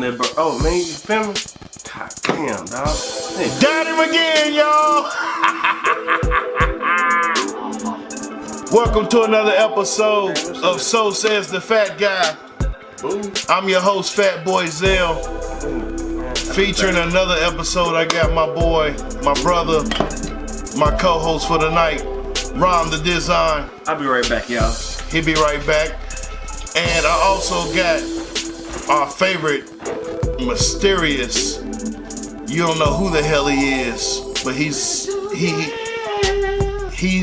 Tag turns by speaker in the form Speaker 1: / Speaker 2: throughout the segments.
Speaker 1: in there, bro. Oh man, you feel me? God damn, dog. Hey.
Speaker 2: Got him again, y'all. Welcome to another episode of So Says the Fat Guy. I'm your host, Fat Boy Zell. Featuring another episode, I got my boy, my brother, my co-host for the night, Rom the Design.
Speaker 1: I'll be right back, y'all.
Speaker 2: He'll be right back. And I also got our favorite, mysterious, you don't know who the hell he is, but he's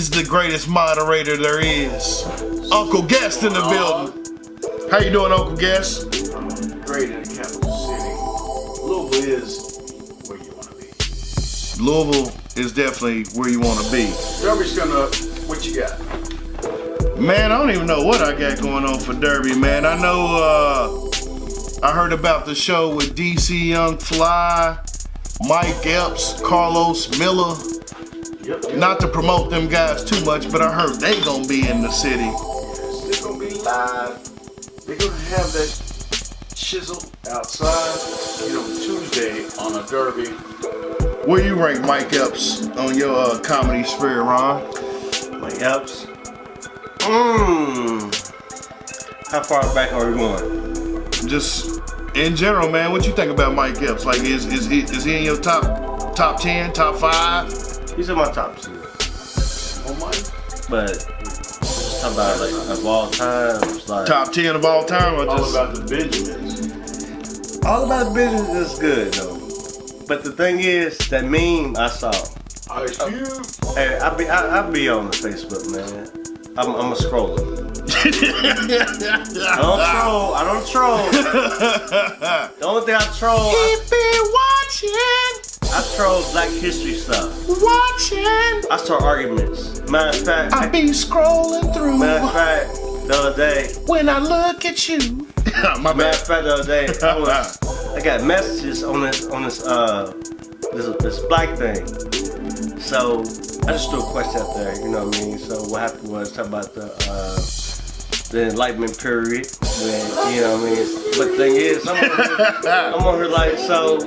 Speaker 2: the greatest moderator there is. Uncle Guest in the building. How you doing, Uncle Guest?
Speaker 3: Great in the capital city. Louisville is where you want to be.
Speaker 2: Louisville is definitely where you want to be.
Speaker 3: Derby's gonna, what you got?
Speaker 2: Man, I don't even know what I got going on for Derby, man. I know, I heard about the show with DC Young Fly, Mike Epps, Carlos Miller.
Speaker 3: Yep.
Speaker 2: Not to promote them guys too much, but I heard they gonna be in the city.
Speaker 3: Yes, they're gonna be live. They're gonna have that chisel outside, Tuesday on a Derby.
Speaker 2: Where you rank Mike Epps on your comedy sphere, Ron?
Speaker 1: Mike Epps. How far back are we going?
Speaker 2: Just in general, man. What you think about Mike Epps? Like, is he in your top 10, top 5?
Speaker 1: He's in my top 2.
Speaker 3: Oh my!
Speaker 1: But just talk about like of all time, like
Speaker 2: Top 10 of all time, or
Speaker 3: All
Speaker 2: just
Speaker 3: about the Benjamins.
Speaker 1: all about the business is good though. But the thing is, that meme I saw.
Speaker 3: Ice Cube.
Speaker 1: Hey, I be on the Facebook, man. I'm a scroller. I don't troll. The only thing I troll,
Speaker 2: keep it watching,
Speaker 1: I troll Black History stuff.
Speaker 2: watching.
Speaker 1: I start arguments. Matter of fact,
Speaker 2: I be scrolling through
Speaker 1: matter of fact, the other day.
Speaker 2: when I look at you. My
Speaker 1: Matter
Speaker 2: bad.
Speaker 1: of fact, the other day, I got messages on this black thing. So I just threw a question out there, you know what I mean? So what happened was talk about the Enlightenment period, when, you know what I mean? But the thing is, I'm on here like, so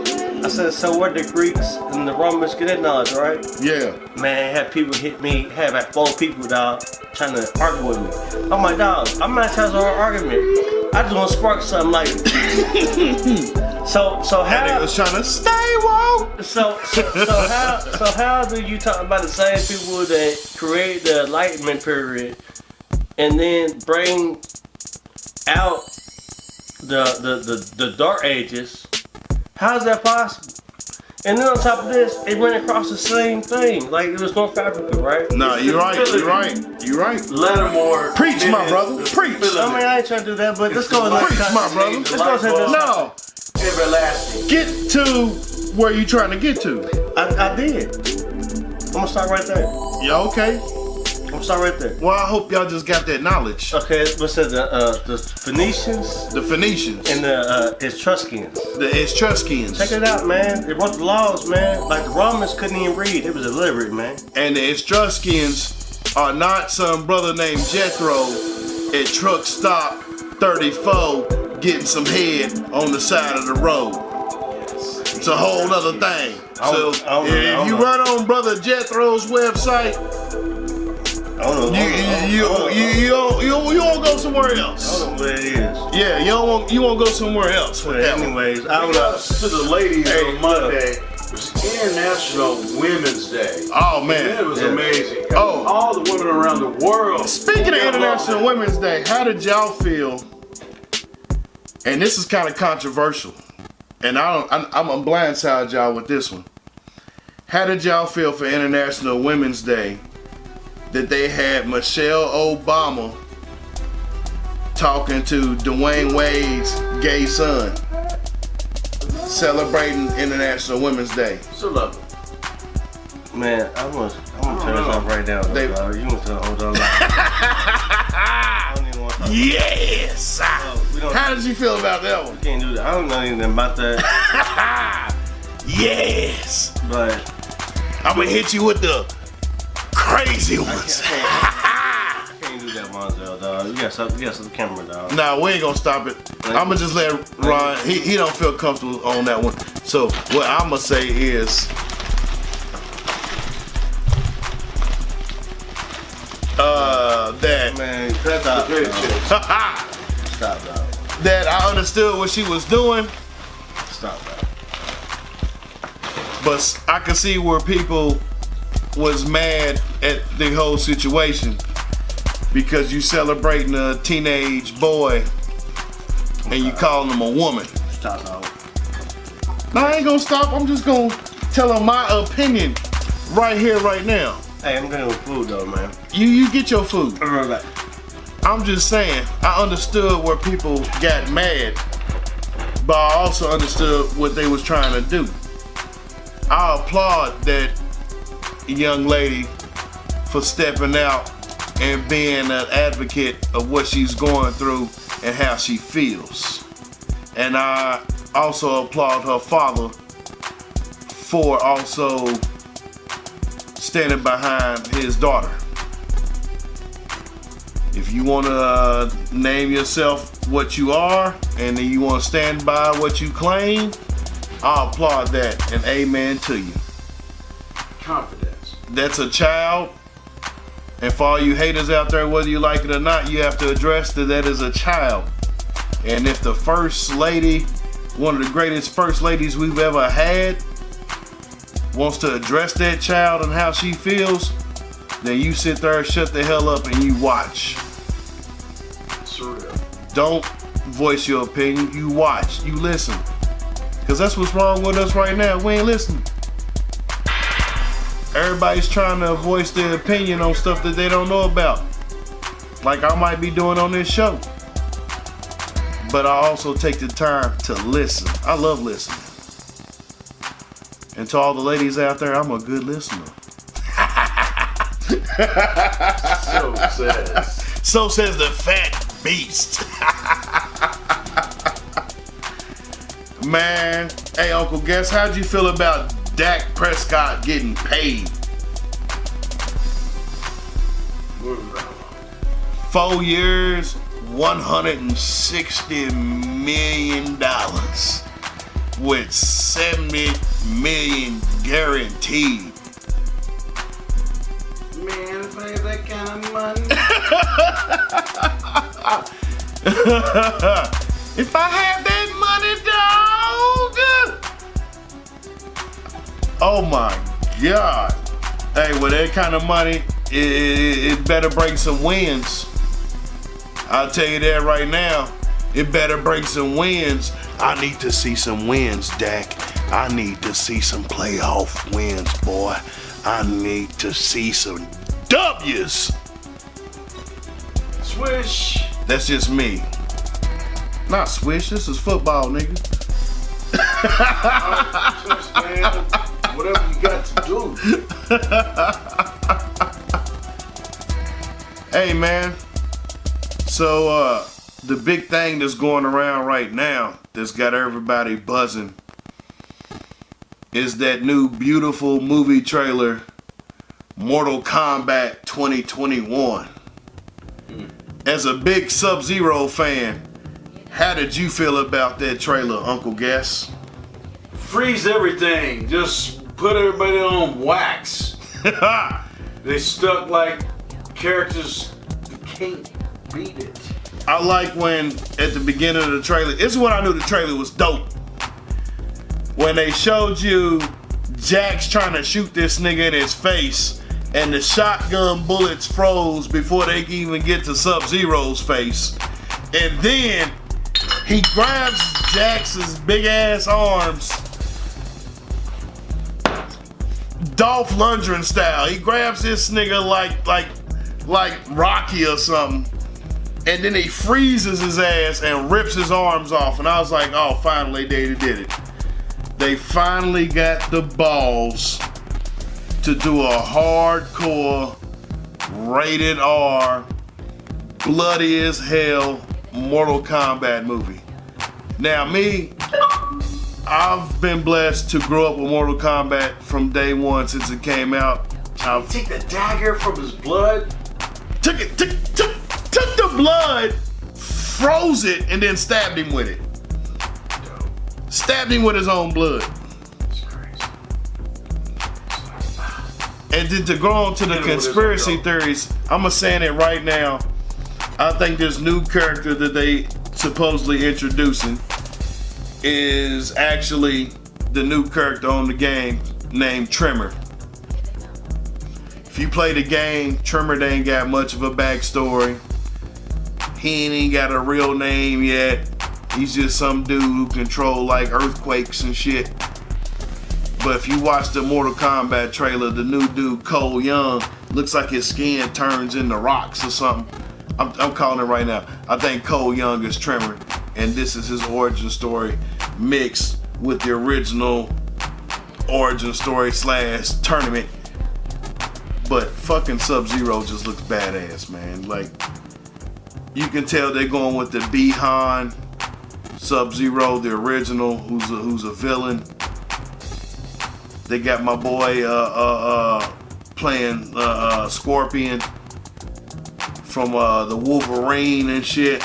Speaker 1: I said, so where the Greeks and the Romans get that knowledge, right?
Speaker 2: Yeah.
Speaker 1: Man, had people hit me, had like 4 people, dog, trying to argue with me. I'm like, dog, I'm not trying to start an argument. I just want to spark something like, so
Speaker 2: That
Speaker 1: how?
Speaker 2: nigga was trying to stay woke.
Speaker 1: So how do you talk about the same people that create the Enlightenment period and then bring out the Dark Ages? How is that possible? And then on top of this, it went across the same thing. Like it was North Africa, right?
Speaker 2: Nah, you're right.
Speaker 3: Lattimore.
Speaker 2: Preach, my brother. Preach.
Speaker 1: I mean, I ain't trying to do that, but let's go with
Speaker 2: Preach, my brother.
Speaker 1: Let's go ahead and
Speaker 2: No,
Speaker 3: Everlasting.
Speaker 2: get to where you trying to get to.
Speaker 1: I did. I'm gonna start right there.
Speaker 2: Yeah, okay.
Speaker 1: I'm gonna start right there.
Speaker 2: Well, I hope y'all just got that knowledge.
Speaker 1: Okay, what's that? The Phoenicians
Speaker 2: The Phoenicians,
Speaker 1: and the Etruscans.
Speaker 2: the Etruscans,
Speaker 1: Check it out, man. They wrote the laws, man. Like the Romans couldn't even read. It was illiterate, man.
Speaker 2: and the Etruscans are not some brother named Jethro at truck stop 34 getting some head on the side of the road. It's a whole other thing. So
Speaker 1: I don't
Speaker 2: if you
Speaker 1: know.
Speaker 2: run on brother Jethro's website,
Speaker 1: I don't know.
Speaker 2: you won't go somewhere
Speaker 1: I
Speaker 2: else.
Speaker 1: don't know what it is.
Speaker 2: Yeah, you won't go somewhere else with
Speaker 1: But
Speaker 2: that one.
Speaker 1: anyways, I don't know.
Speaker 3: To the ladies
Speaker 1: Hey,
Speaker 3: on Monday, it was International Women's Day.
Speaker 2: Oh
Speaker 3: And
Speaker 2: man.
Speaker 3: it was
Speaker 1: Yeah.
Speaker 3: amazing.
Speaker 2: Oh.
Speaker 3: All the women around the world.
Speaker 2: Speaking of International Women's Day, how did y'all feel? And this is kind of controversial, and I'm gonna blindside y'all with this one. How did y'all feel for International Women's Day that they had Michelle Obama talking to Dwayne Wade's gay son, celebrating International Women's Day?
Speaker 3: So love it.
Speaker 1: Man, I'm gonna turn this off right now.
Speaker 2: They-
Speaker 1: Dog. You want to hold on? I don't even want to talk.
Speaker 2: Yes.
Speaker 1: We don't-
Speaker 2: How did you feel about that one?
Speaker 1: Can't do that. I don't know anything about that.
Speaker 2: Yes.
Speaker 1: But
Speaker 2: I'm gonna hit you with the crazy ones.
Speaker 1: I can't do that, Monzel, dog. You gotta stop the camera, dog.
Speaker 2: Nah, we ain't gonna stop it. I'ma just let Ron, he don't feel comfortable on that one. So what I'ma say is that
Speaker 1: Man, stop, dog.
Speaker 2: that I understood what she was doing,
Speaker 1: Stop, dog.
Speaker 2: but I could see where people was mad at the whole situation because you celebrating a teenage boy and you calling him a woman.
Speaker 1: Stop, dog.
Speaker 2: No, I ain't gonna stop. I'm just gonna tell him my opinion right here, right now.
Speaker 1: Hey, I'm getting food though, man.
Speaker 2: You get your food.
Speaker 1: I'll be right back.
Speaker 2: I'm just saying, I understood where people got mad, but I also understood what they was trying to do. I applaud that young lady for stepping out and being an advocate of what she's going through and how she feels. And I also applaud her father for also standing behind his daughter. If you want to name yourself what you are and then you want to stand by what you claim, I applaud that and amen to you.
Speaker 3: Confidence.
Speaker 2: That's a child, and for all you haters out there, whether you like it or not, you have to address that is a child. And if the first lady, one of the greatest first ladies we've ever had, wants to address that child and how she feels, then you sit there, shut the hell up, and you watch.
Speaker 3: Surreal.
Speaker 2: Don't voice your opinion. You watch. You listen. Because that's what's wrong with us right now. We ain't listening. Everybody's trying to voice their opinion on stuff that they don't know about. Like I might be doing on this show. But I also take the time to listen. I love listening. And to all the ladies out there, I'm a good listener.
Speaker 3: So says.
Speaker 2: So says the fat beast. Man, hey Uncle Guess, how'd you feel about Dak Prescott getting paid? 4 years, $160 million with $70 million guaranteed.
Speaker 3: Man, if I had that kind of money.
Speaker 2: If I had that money, dog. Oh my God. Hey, with that kind of money, it better bring some wins. I'll tell you that right now. It better bring some wins. I need to see some wins, Dak. I need to see some playoff wins, boy. I need to see some W's.
Speaker 3: Swish.
Speaker 2: That's just me. Not swish, this is football, nigga.
Speaker 3: Man, whatever you got to do.
Speaker 2: Hey, man. So, the big thing that's going around right now that's got everybody buzzing is that new beautiful movie trailer, Mortal Kombat 2021. As a big Sub-Zero fan, how did you feel about that trailer, Uncle Guess?
Speaker 3: Freeze everything. Just put everybody on wax. They stuck like characters that can't beat it.
Speaker 2: I like when at the beginning of the trailer, this is when I knew the trailer was dope. When they showed you Jax trying to shoot this nigga in his face and the shotgun bullets froze before they can even get to Sub-Zero's face. And then he grabs Jax's big ass arms, Dolph Lundgren style. He grabs this nigga like Rocky or something. And then he freezes his ass and rips his arms off. And I was like, oh, finally they did it. They finally got the balls to do a hardcore, rated R, bloody as hell Mortal Kombat movie. Now me, I've been blessed to grow up with Mortal Kombat from day one since it came out.
Speaker 3: Take the dagger from his blood.
Speaker 2: Took it. Took the blood, froze it, and then stabbed him with it. Stabbed him with his own blood.
Speaker 3: That's crazy.
Speaker 2: And then to go on to the conspiracy theories, I'm saying it right now. I think this new character that they supposedly introducing is actually the new character on the game named Tremor. If you play the game, Tremor, they ain't got much of a backstory. He ain't got a real name yet. He's just some dude who control like earthquakes and shit. But if you watch the Mortal Kombat trailer, the new dude, Cole Young, looks like his skin turns into rocks or something. I'm calling it right now. I think Cole Young is Tremor, and this is his origin story mixed with the original origin story / tournament. But fucking Sub-Zero just looks badass, man. Like, you can tell they're going with the Bihan Sub-Zero, the original, who's a villain. They got my boy playing Scorpion from the Wolverine and shit.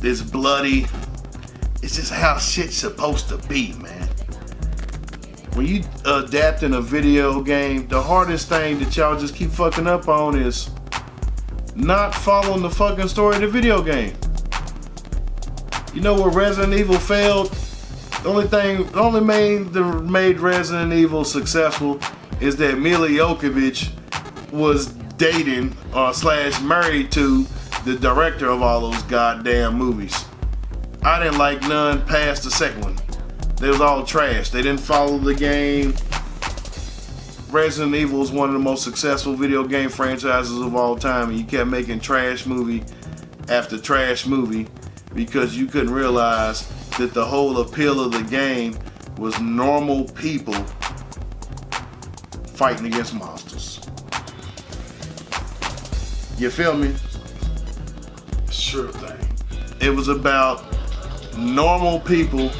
Speaker 2: It's bloody. It's just how shit's supposed to be, man. When you adapting a video game, the hardest thing that y'all just keep fucking up on is not following the fucking story of the video game. You know where Resident Evil failed? The only made Resident Evil successful is that Mila Jovovich was dating / married to the director of all those goddamn movies. I didn't like none past the second one. They was all trash. They didn't follow the game. Resident Evil is one of the most successful video game franchises of all time, and you kept making trash movie after trash movie because you couldn't realize that the whole appeal of the game was normal people fighting against monsters. You feel me?
Speaker 3: Sure thing.
Speaker 2: It was about normal people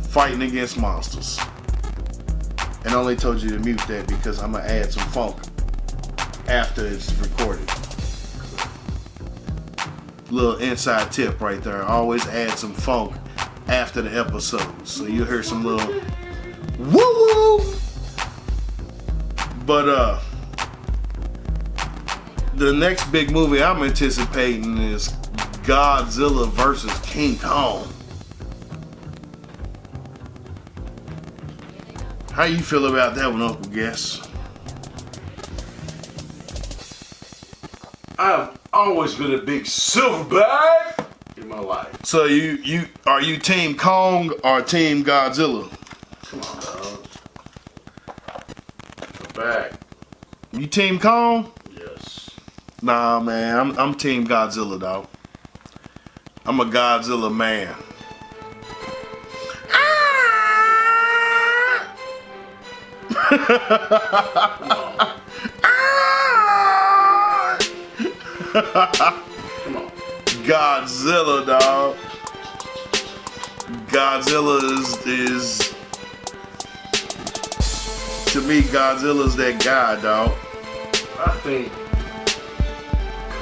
Speaker 2: fighting against monsters. And I only told you to mute that because I'm gonna add some funk after it's recorded. Little inside tip right there. Always add some funk after the episode, so you'll hear some little woo woo. But the next big movie I'm anticipating is Godzilla versus King Kong. How you feel about that one, Uncle Guess?
Speaker 3: I've always been a big silverback in my life.
Speaker 2: So are you Team Kong or Team Godzilla?
Speaker 3: Come on, dog. Back.
Speaker 2: You Team Kong?
Speaker 3: Yes.
Speaker 2: Nah, man, I'm Team Godzilla, dog. I'm a Godzilla man.
Speaker 3: Come on.
Speaker 2: Godzilla, dog. Godzilla is to me, Godzilla's that guy, dog.
Speaker 3: I think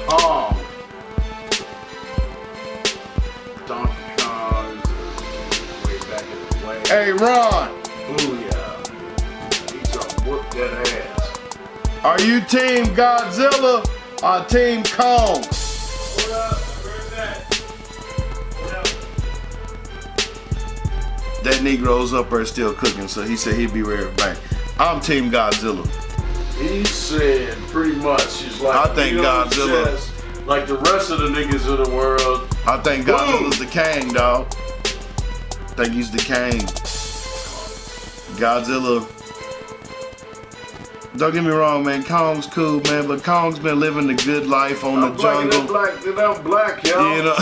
Speaker 3: Kong, Donkey Kong, way back in the way.
Speaker 2: Hey, Ron.
Speaker 3: Booyah. He's gonna whoop that ass.
Speaker 2: Are you Team Godzilla or Team Kong?
Speaker 1: What up? Where's that? What up?
Speaker 2: That Negro's up there still cooking, so he said he'd be right back. I'm Team Godzilla.
Speaker 3: He said pretty much, he's like,
Speaker 2: I think Godzilla.
Speaker 3: Chest, like the rest of the niggas of the world.
Speaker 2: I think Godzilla's the king, dog. I think he's the king. Godzilla. Don't get me wrong, man. Kong's cool, man, but Kong's been living the good life on the jungle.
Speaker 3: I'm black, yo.
Speaker 2: You know.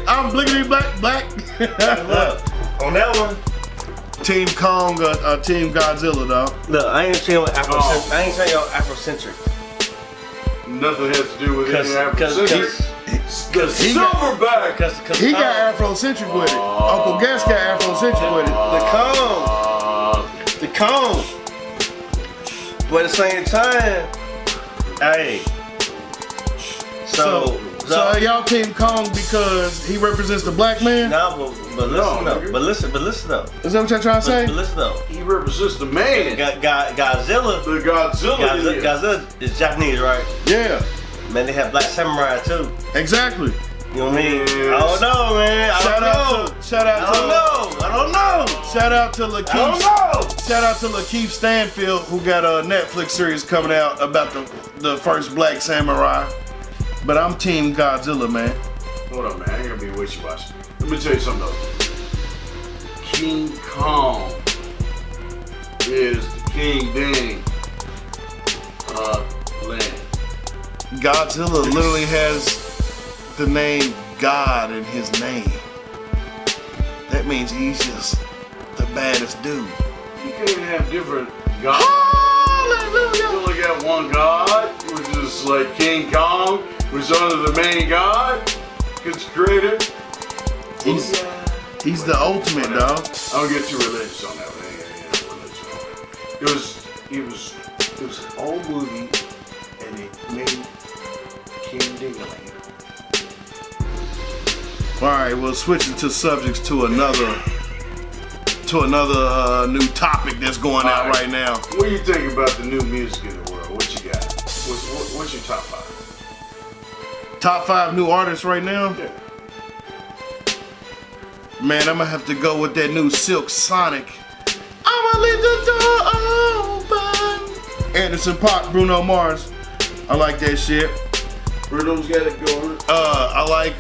Speaker 2: I'm blickety black.
Speaker 1: Look, on that one.
Speaker 2: Team Kong or Team Godzilla, dog.
Speaker 1: Look, I ain't saying Afrocentric. I ain't saying y'all Afrocentric.
Speaker 3: Nothing has to do with any Afrocentric.
Speaker 2: He
Speaker 3: Silverback.
Speaker 2: He got Afrocentric with it. Uncle Gas got Afrocentric with it.
Speaker 1: The Kong. Kong. But at the same time, hey.
Speaker 2: So are y'all Team Kong because he represents the black man?
Speaker 1: No, but listen though. But listen though.
Speaker 2: Is that what y'all trying to say?
Speaker 1: But listen though.
Speaker 3: He represents the man.
Speaker 1: Godzilla.
Speaker 3: The Godzilla.
Speaker 1: Godzilla is Japanese, right?
Speaker 2: Yeah.
Speaker 1: Man, they have black samurai too.
Speaker 2: Exactly.
Speaker 1: You know what I mean? I don't know, man. I don't know. I don't know.
Speaker 2: Shout out to Lakeith.
Speaker 1: I don't know.
Speaker 2: Shout out to Lakeith Stanfield, who got a Netflix series coming out about the first black samurai. But I'm Team Godzilla, man.
Speaker 3: Hold on, man. I ain't gonna be wishy-washy. Let me tell you something though. King Kong is the King Ding land.
Speaker 2: Godzilla literally has the name God in his name. That means he's just the baddest dude.
Speaker 3: You can't have different gods.
Speaker 2: Hallelujah.
Speaker 3: You only got one God, which is like King Kong, which is under the main God, his creator.
Speaker 2: He's the ultimate, dog.
Speaker 3: I don't get too religious on that one. It was an old movie, and it made King Dingaling.
Speaker 2: All right, well, switching to subjects to another new topic that's going out right now.
Speaker 3: What do you think about the new music in the world? What you got? What's your top 5?
Speaker 2: Top 5 new artists right now?
Speaker 3: Yeah.
Speaker 2: Man, I'm gonna have to go with that new Silk Sonic. I'ma leave the door open. Anderson .Paak, Bruno Mars. I like that shit.
Speaker 3: Bruno's got it going.
Speaker 2: I like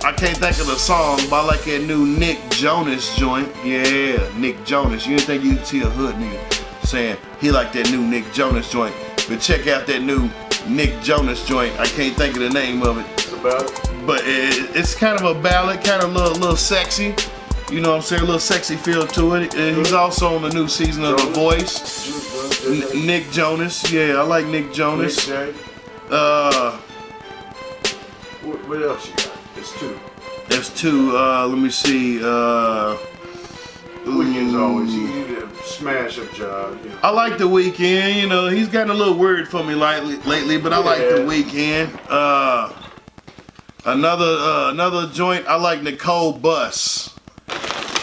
Speaker 2: I can't think of the song, but I like that new Nick Jonas joint. Yeah, Nick Jonas. You didn't think you'd see a hood nigga saying he like that new Nick Jonas joint. But check out that new Nick Jonas joint. I can't think of the name of it.
Speaker 3: It's about it.
Speaker 2: But it's kind of a ballad, kind of a little sexy. You know what I'm saying? A little sexy feel to it. And he's also on the new season of The Voice. Nick Jonas. Yeah, I like Nick Jonas.
Speaker 3: What else you got? It's 2.
Speaker 2: There's 2. Let me see.
Speaker 3: Weeknd's always easy to smash up job. You know.
Speaker 2: I like The Weeknd. You know, he's gotten a little weird for me lately, but I like The Weeknd. Another joint. I like Nicole Buss.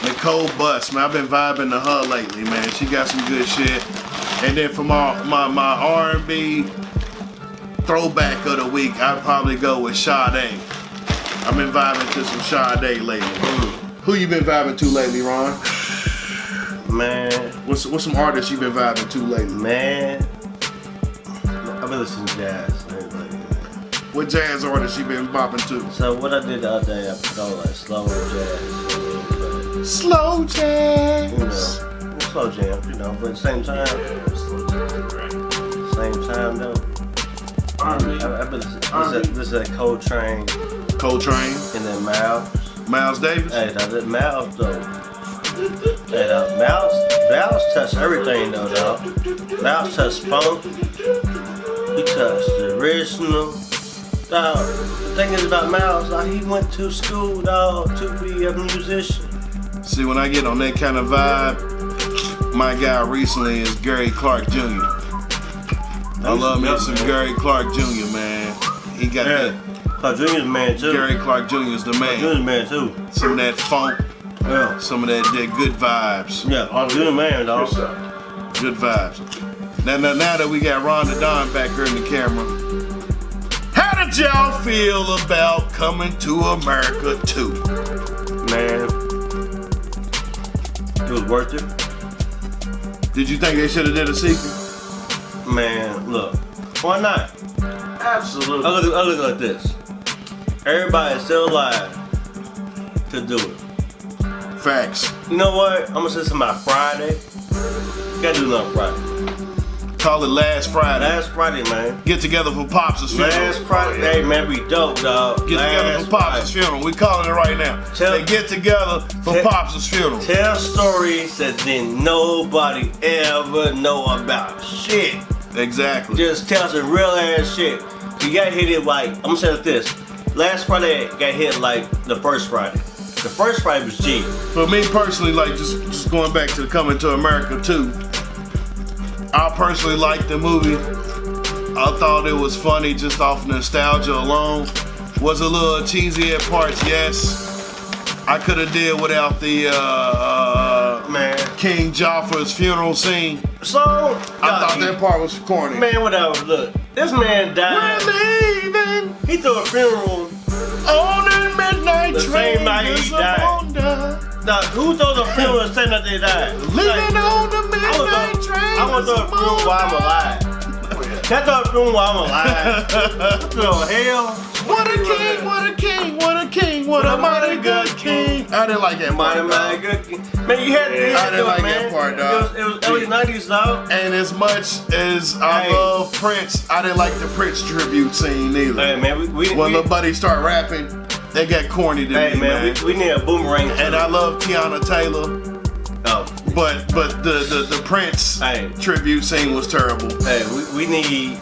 Speaker 2: Nicole Buss, man. I've been vibing to her lately, man. She got some good shit. And then for my R&B throwback of the week, I'd probably go with Sade. I've been vibing to some Sade lately. Who you been vibing to lately, Ron?
Speaker 1: Man.
Speaker 2: What's some artists you been vibing to lately?
Speaker 1: Man. I've been listening to jazz.
Speaker 2: What jazz artists you been bopping to?
Speaker 1: So what I did the other day, I put on like slow jazz.
Speaker 2: Slow jazz.
Speaker 1: You know, slow jam, you know, but at the same time. Same time though. I've been listening to that Coltrane.
Speaker 2: Coltrane.
Speaker 1: And then Miles.
Speaker 2: Miles Davis.
Speaker 1: Hey, that Miles though. Hey, Miles touched everything though, dog. Miles touched funk. He touched the original. Dog, the thing is about Miles, dog, he went to school, dog, to be a musician.
Speaker 2: See, when I get on that kind of vibe, my guy recently is Gary Clark Jr. I love me some Gary Clark Jr., man. He got that.
Speaker 1: Clark Jr.'s the man too.
Speaker 2: Gary Clark Jr. is the man.
Speaker 1: Clark Jr.'s the man too.
Speaker 2: Some of that funk.
Speaker 1: Yeah.
Speaker 2: Some of that good vibes.
Speaker 1: Yeah, Clark Jr. man, dog.
Speaker 2: Good vibes. Now that we got Ron the Don back here in the camera, how did y'all feel about Coming to America 2?
Speaker 1: Man, it was worth it.
Speaker 2: Did you think they should have did a sequel?
Speaker 1: Man, look, why not?
Speaker 3: Absolutely.
Speaker 1: I look like this. Everybody is still alive to do it.
Speaker 2: Facts.
Speaker 1: You know what? I'm gonna say something about Friday. You gotta do it on Friday.
Speaker 2: Call it Last Friday.
Speaker 1: Last Friday, man.
Speaker 2: Get together for Pops' funeral.
Speaker 1: Last Friday, hey, man, be dope, dog.
Speaker 2: Get together for Pops' funeral. We calling it right now. They get together for Pops' funeral.
Speaker 1: Tell stories that then nobody ever know about. Shit.
Speaker 2: Exactly.
Speaker 1: Just tell some real ass shit. You got hit it like, I'm gonna say it this. Last Friday got hit like the first Friday. The first fight was cheap.
Speaker 2: But me personally, like just going back to the Coming to America 2, I personally liked the movie. I thought it was funny just off nostalgia alone. Was a little cheesy at parts, yes. I could have did without the
Speaker 1: Man.
Speaker 2: King Jaffa's funeral scene.
Speaker 1: So
Speaker 2: I thought that part was corny.
Speaker 1: Man, whatever. Look, this man died.
Speaker 2: We're leaving
Speaker 1: He threw a funeral
Speaker 2: on the midnight
Speaker 1: the
Speaker 2: train.
Speaker 1: same night he died. Now, who throws a funeral the same night they died?
Speaker 2: Living on the midnight train.
Speaker 1: I want to throw a funeral while I'm alive. Can I throw a funeral while I'm alive? Oh, hell.
Speaker 2: What a king, what a king, what a king, what a mighty good king. I didn't like that part.
Speaker 1: Mighty good king. Man, you had to.
Speaker 2: I didn't like that part, dog.
Speaker 1: It was early 90s, dog.
Speaker 2: And as much as I love Prince, I didn't like the Prince tribute scene either.
Speaker 1: Hey, man,
Speaker 2: when little buddy start rapping, they got corny to me, man.
Speaker 1: We need a boomerang.
Speaker 2: And I love Tiana Taylor.
Speaker 1: Oh.
Speaker 2: But the Prince tribute scene was terrible.
Speaker 1: Hey, we need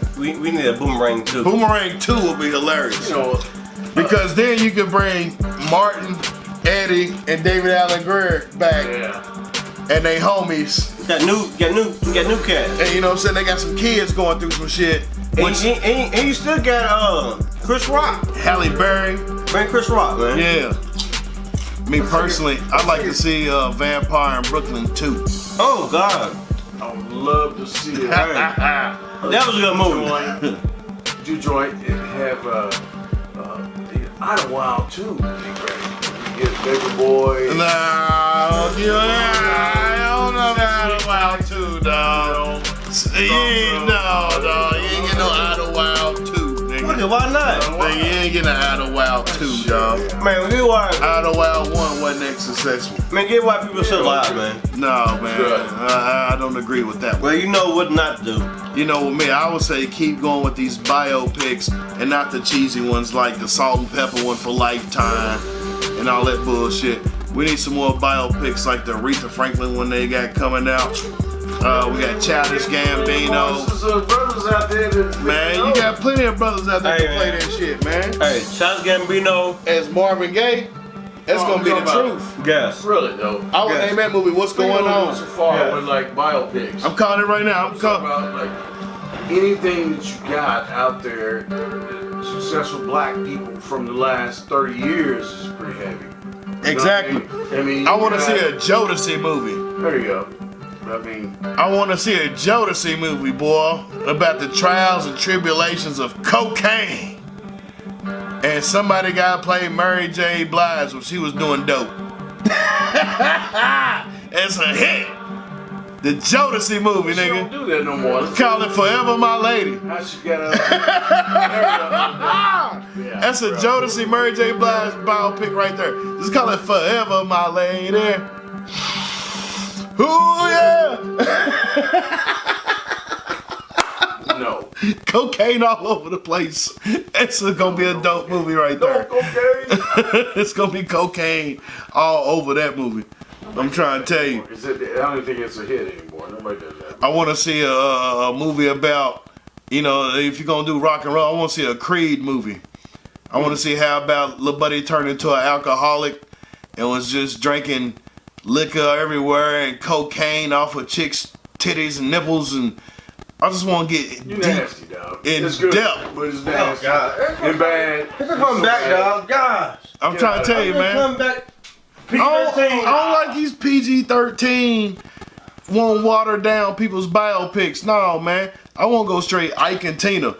Speaker 1: a boomerang too.
Speaker 2: Boomerang 2 will be hilarious.
Speaker 3: You know,
Speaker 2: because then you can bring Martin, Eddie, and David Allen Greer back.
Speaker 3: Yeah.
Speaker 2: And they homies.
Speaker 1: Got new cats.
Speaker 2: And you know what I'm saying? They got some kids going through some shit.
Speaker 1: And you still got Chris Rock.
Speaker 2: Halle Berry.
Speaker 1: Bring Chris Rock, man.
Speaker 2: Yeah. Me personally, I'd like to see Vampire in Brooklyn 2.
Speaker 1: Oh God.
Speaker 3: I would love to see it.
Speaker 1: That was a good movie.
Speaker 3: Do joint and have Idlewild too. You get Baby Boy.
Speaker 2: No, I don't know about Idlewild 2, dog. You ain't getting no Idlewild 2, nigga.
Speaker 1: Okay, why not?
Speaker 2: Nigga, you ain't getting an Idlewild 2, dog.
Speaker 1: Man, we watch.
Speaker 2: Idlewild 1 wasn't that successful.
Speaker 1: Man, get white people so loud, man.
Speaker 2: No, man. I don't agree with that one.
Speaker 1: Well, you know what not to do.
Speaker 2: You know, with me, I would say keep going with these biopics and not the cheesy ones like the Salt and Pepper one for Lifetime and all that bullshit. We need some more biopics like the Aretha Franklin one they got coming out. We got Childish Gambino.
Speaker 3: Brothers out there
Speaker 2: Man, you got plenty of brothers out there to play that shit, man.
Speaker 1: Hey, Childish Gambino
Speaker 2: as Marvin Gaye, that's gonna be the truth.
Speaker 1: Yes.
Speaker 3: Really though.
Speaker 2: I would name that movie What's Going On.
Speaker 3: So far with like biopics.
Speaker 2: I'm calling it right now. I'm calling
Speaker 3: about like anything that you got out there. Successful black people from the last 30 years is pretty heavy.
Speaker 2: Exactly.
Speaker 3: I mean,
Speaker 2: I want to see a Jodeci movie.
Speaker 3: There you go. I mean,
Speaker 2: I want to see a Jodeci movie, boy, about the trials and tribulations of cocaine. And somebody got to play Mary J. Blige when she was doing dope. It's a hit. The Jodeci movie,
Speaker 3: she
Speaker 2: nigga.
Speaker 3: don't do that no more.
Speaker 2: Call it Forever My Lady.
Speaker 3: How she got
Speaker 2: That's a Jodeci Mary J. Blige biopic right there. Just call it Forever My Lady. Ooh, yeah.
Speaker 3: No.
Speaker 2: Cocaine all over the place. It's gonna be a dope movie right there.
Speaker 3: Cocaine.
Speaker 2: It's gonna be cocaine all over that movie. I'm trying to tell you.
Speaker 3: I don't even think it's a hit anymore. Nobody does that.
Speaker 2: I want to see a movie about, you know, if you're gonna do rock and roll, I want to see a Creed movie. I want to see how about Lil Buddy turned into an alcoholic and was just drinking liquor everywhere and cocaine off of chicks' titties and nipples, and I just want to get
Speaker 3: You nasty, dog.
Speaker 2: in
Speaker 3: It's good,
Speaker 2: depth.
Speaker 3: but it's nasty.
Speaker 1: Oh, God.
Speaker 3: And bad.
Speaker 1: It's coming back, dog. Gosh.
Speaker 2: I'm trying to tell you, man.
Speaker 1: Come back.
Speaker 2: I don't like these PG-13 won't water down people's biopics. No, man. I won't go straight Ike and Tina.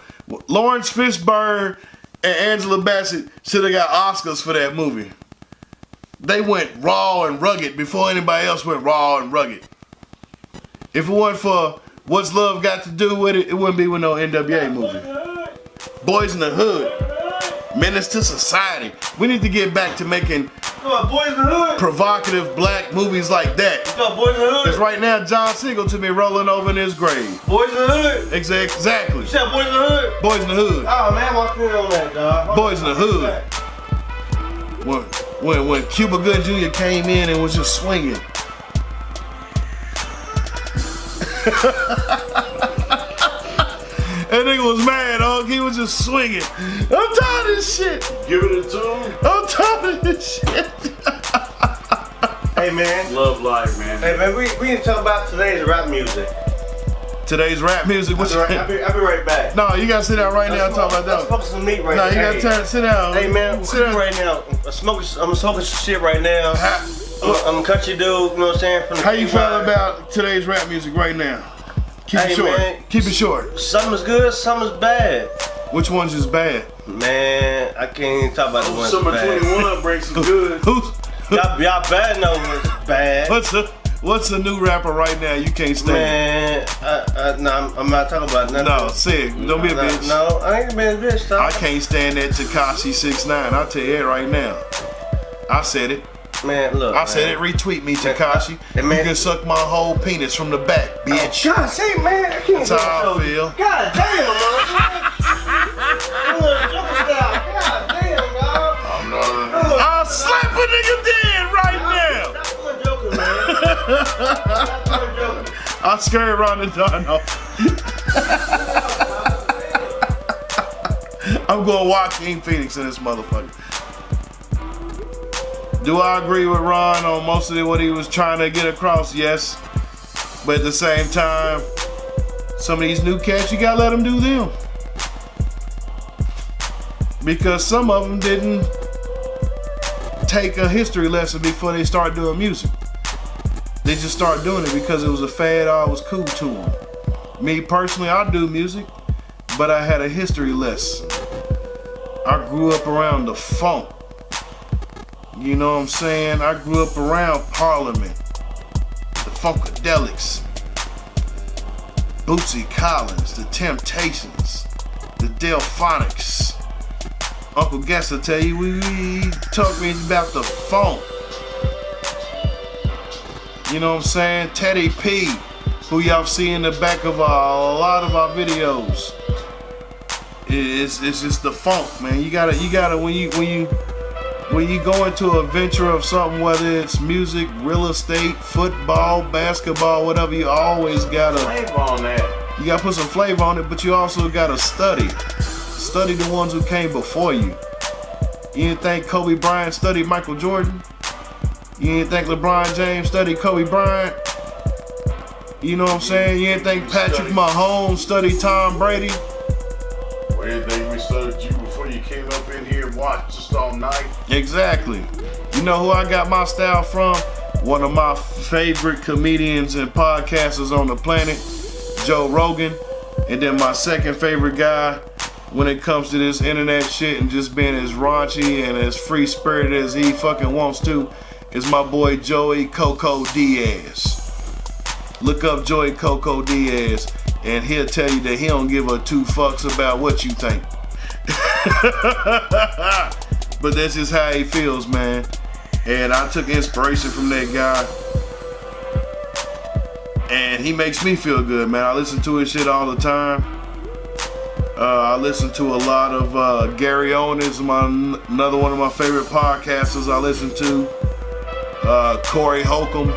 Speaker 2: Lawrence Fishburne and Angela Bassett should have got Oscars for that movie. They went raw and rugged before anybody else went raw and rugged. If it wasn't for What's Love Got to Do with It, it wouldn't be with no NWA movie. Boys in the Hood. Menace to Society. We need to get back to making
Speaker 1: Boys in the Hood.
Speaker 2: Provocative black movies like that.
Speaker 1: Boys in the Hood.
Speaker 2: Because right now, John Singleton be rolling over in his grave.
Speaker 1: Boys in the Hood.
Speaker 2: Exactly.
Speaker 1: You said Boys in the Hood.
Speaker 2: Boys in the Hood.
Speaker 1: Oh man, watch me on that, dog.
Speaker 2: Boys in the Hood. When Cuba Gooding Jr. came in and was just swinging. That nigga was mad, dog. He was just swinging. I'm tired of this shit.
Speaker 3: Give it a tune.
Speaker 2: I'm tired of this shit.
Speaker 1: Hey man.
Speaker 3: Love life, man.
Speaker 1: Hey man, we need to talk about today's rap music.
Speaker 2: Today's rap music.
Speaker 1: I'll be right back.
Speaker 2: No, you gotta sit down right now and talk about
Speaker 1: Let's
Speaker 2: that.
Speaker 1: focus on meat right now.
Speaker 2: No, you gotta sit down.
Speaker 1: Hey man,
Speaker 2: sit down
Speaker 1: right now. I'm smoking some shit right now. I'm a country dude, you know what I'm saying? From the
Speaker 2: How you feel about today's rap music right now? Keep it short.
Speaker 1: Man,
Speaker 2: keep it short.
Speaker 1: Some is good, some is bad.
Speaker 2: Which one's is bad?
Speaker 1: Man, I can't even talk about the ones
Speaker 3: Summer
Speaker 1: bad.
Speaker 3: 21 brings some good.
Speaker 1: Y'all bad know it's bad.
Speaker 2: What's a new rapper right now you can't stand?
Speaker 1: Man, no, I'm not talking about nothing.
Speaker 2: No, say it. Don't be a bitch.
Speaker 1: No, I ain't been a bitch, dog.
Speaker 2: I can't stand that Tekashi 6ix9ine. I'll tell you that right now. I said it.
Speaker 1: Man, look.
Speaker 2: I said it. Retweet me, Tekashi.
Speaker 1: Man,
Speaker 2: you can suck my whole penis from the back, bitch.
Speaker 1: God, say, man, I can't.
Speaker 2: That's how I feel.
Speaker 1: God damn, man. God damn, dog.
Speaker 2: I'll slap a nigga dead right now.
Speaker 1: Stop joking, man. Stop joking.
Speaker 2: I'll scurry around the door. No. I'm going Joaquin Phoenix in this motherfucker. Do I agree with Ron on most of what he was trying to get across? Yes. But at the same time, some of these new cats, you gotta let them do them. Because some of them didn't take a history lesson before they start doing music. They just start doing it because it was a fad or it was cool to them. Me personally, I do music, but I had a history lesson. I grew up around the funk. You know what I'm saying? I grew up around Parliament, the Funkadelics, Bootsy Collins, the Temptations, the Delphonics. Uncle Guess will tell you, we talk me about the funk. You know what I'm saying? Teddy P, who y'all see in the back of a lot of our videos. It's just the funk, man. You gotta when you go into a venture of something, whether it's music, real estate, football, basketball, whatever, you always gotta
Speaker 3: Flavor on that.
Speaker 2: You gotta put some flavor on it, but you also gotta study the ones who came before you. You didn't think Kobe Bryant studied Michael Jordan? You didn't think LeBron James studied Kobe Bryant? You know what I'm saying? You didn't think Patrick Mahomes studied Tom Brady?
Speaker 3: Well, you think we studied you before you came up in here and watched us all night?
Speaker 2: Exactly. You know who I got my style from? One of my favorite comedians and podcasters on the planet, Joe Rogan. And then my second favorite guy when it comes to this internet shit and just being as raunchy and as free-spirited as he fucking wants to is my boy Joey Coco Diaz. Look up Joey Coco Diaz and he'll tell you that he don't give a two fucks about what you think. But that's just how he feels, man. And I took inspiration from that guy. And he makes me feel good, man. I listen to his shit all the time. I listen to a lot of Gary Owen is another one of my favorite podcasters I listen to. Corey Holcomb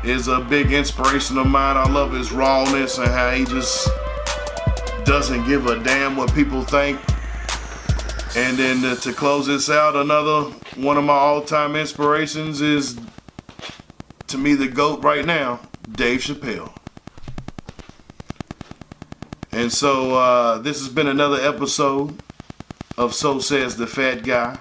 Speaker 2: is a big inspiration of mine. I love his rawness and how he just doesn't give a damn what people think. And then to close this out, another one of my all-time inspirations is, to me, the GOAT right now, Dave Chappelle. And so this has been another episode of So Says the Fat Guy.